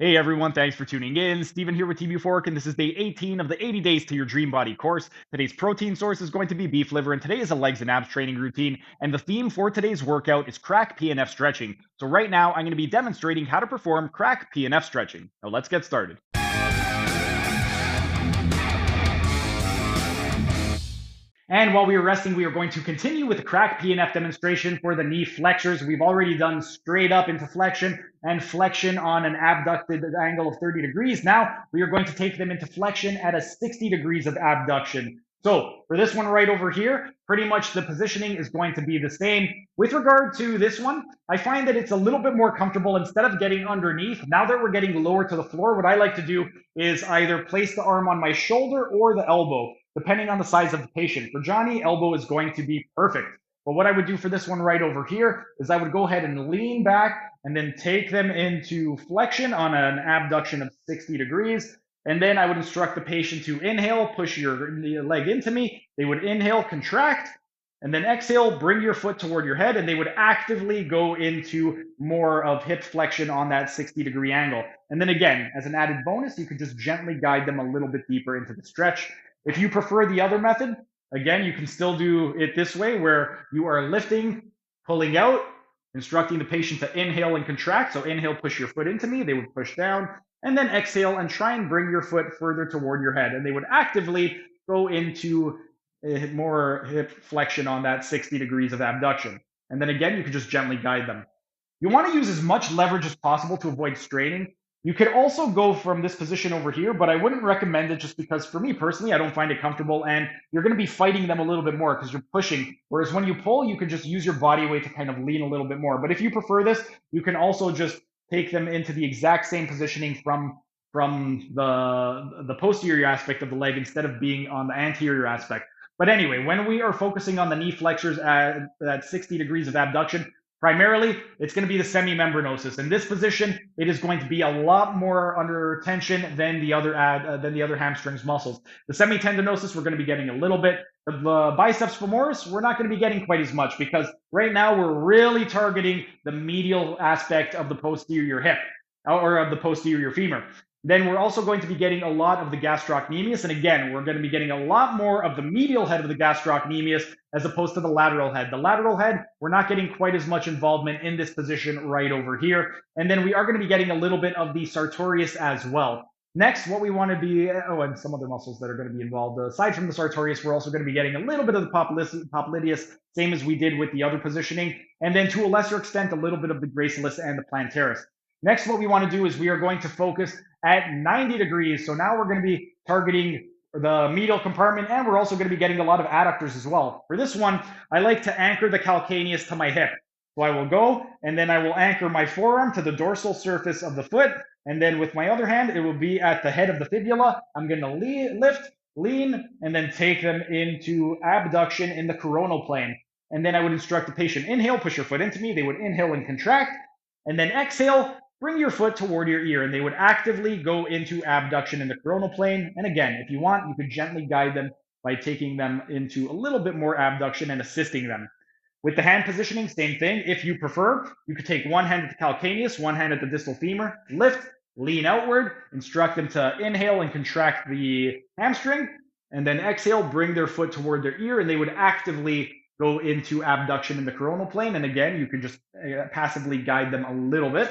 Hey everyone, thanks for tuning in. Steven here with TB Fork, and this is day 18 of the 80 Days to Your Dream Body course. Today's protein source is going to be beef liver, and today is a legs and abs training routine. And the theme for today's workout is CRAC PNF stretching. So right now, I'm going to be demonstrating how to perform CRAC PNF stretching. Now let's get started. And while we are resting, we are going to continue with the CRAC PNF demonstration for the knee flexors. We've already done straight up into flexion and flexion on an abducted angle of 30 degrees. Now we are going to take them into flexion at a 60 degrees of abduction. So for this one right over here, pretty much the positioning is going to be the same. With regard to this one, I find that it's a little bit more comfortable instead of getting underneath. Now that we're getting lower to the floor, what I like to do is either place the arm on my shoulder or the elbow, depending on the size of the patient. For Johnny, elbow is going to be perfect. But what I would do for this one right over here is I would go ahead and lean back and then take them into flexion on an abduction of 60 degrees. And then I would instruct the patient to inhale, push your leg into me. They would inhale, contract, and then exhale, bring your foot toward your head, and they would actively go into more of hip flexion on that 60-degree angle. And then again, as an added bonus, you could just gently guide them a little bit deeper into the stretch. If you prefer the other method, again, you can still do it this way where you are lifting, pulling out, instructing the patient to inhale and contract. So inhale, push your foot into me. They would push down, and then exhale and try and bring your foot further toward your head. And they would actively go into more hip flexion on that 60 degrees of abduction. And then again, you can just gently guide them. You want to use as much leverage as possible to avoid straining. You could also go from this position over here, but I wouldn't recommend it just because for me personally, I don't find it comfortable and you're going to be fighting them a little bit more because you're pushing. Whereas when you pull, you can just use your body weight to kind of lean a little bit more. But if you prefer this, you can also just take them into the exact same positioning from the posterior aspect of the leg instead of being on the anterior aspect. But anyway, when we are focusing on the knee flexors at 60 degrees of abduction, primarily, it's going to be the semimembranosus. In this position, it is going to be a lot more under tension than the other hamstrings muscles. The semitendinosus, we're going to be getting a little bit. The biceps femoris, we're not going to be getting quite as much because right now we're really targeting the medial aspect of the posterior hip or of the posterior femur. Then we're also going to be getting a lot of the gastrocnemius. And again, we're going to be getting a lot more of the medial head of the gastrocnemius as opposed to the lateral head. The lateral head, we're not getting quite as much involvement in this position right over here. And then we are going to be getting a little bit of the sartorius as well. Next, what we want to be, and some other muscles that are going to be involved. Aside from the sartorius, we're also going to be getting a little bit of the popliteus, same as we did with the other positioning. And then to a lesser extent, a little bit of the gracilis and the plantaris. Next, what we want to do is we are going to focus at 90 degrees. So now we're going to be targeting the medial compartment, and we're also going to be getting a lot of adductors as well. For this one, I like to anchor the calcaneus to my hip. So I will go, and then I will anchor my forearm to the dorsal surface of the foot. And then with my other hand, it will be at the head of the fibula. I'm going to lift, lean, and then take them into abduction in the coronal plane. And then I would instruct the patient, inhale, push your foot into me. They would inhale and contract. And then exhale, bring your foot toward your ear, and they would actively go into abduction in the coronal plane. And again, if you want, you could gently guide them by taking them into a little bit more abduction and assisting them. With the hand positioning, same thing. If you prefer, you could take one hand at the calcaneus, one hand at the distal femur, lift, lean outward, instruct them to inhale and contract the hamstring, and then exhale, bring their foot toward their ear, and they would actively go into abduction in the coronal plane. And again, you can just passively guide them a little bit.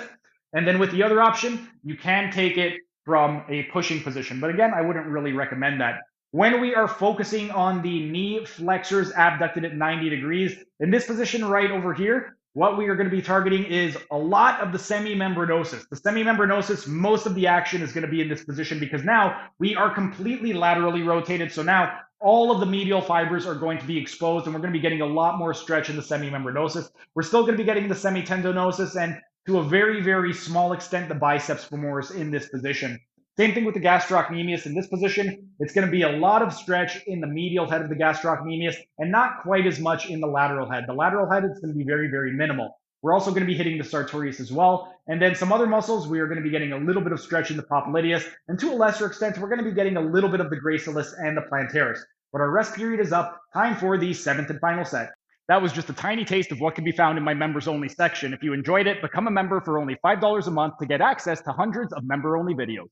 And then with the other option, you can take it from a pushing position. But again, I wouldn't really recommend that. When we are focusing on the knee flexors abducted at 90 degrees, in this position right over here, what we are going to be targeting is a lot of the semimembranosus. The semimembranosus, most of the action is going to be in this position because now we are completely laterally rotated. So now all of the medial fibers are going to be exposed, and we're going to be getting a lot more stretch in the semimembranosus. We're still going to be getting the semitendinosus and to a very, very small extent, the biceps femoris in this position. Same thing with the gastrocnemius. In this position, it's going to be a lot of stretch in the medial head of the gastrocnemius and not quite as much in the lateral head. The lateral head is going to be very, very minimal. We're also going to be hitting the sartorius as well. And then some other muscles, we are going to be getting a little bit of stretch in the popliteus. And to a lesser extent, we're going to be getting a little bit of the gracilis and the plantaris. But our rest period is up. Time for the seventh and final set. That was just a tiny taste of what can be found in my members only section. If you enjoyed it, become a member for only $5 a month to get access to hundreds of member only videos.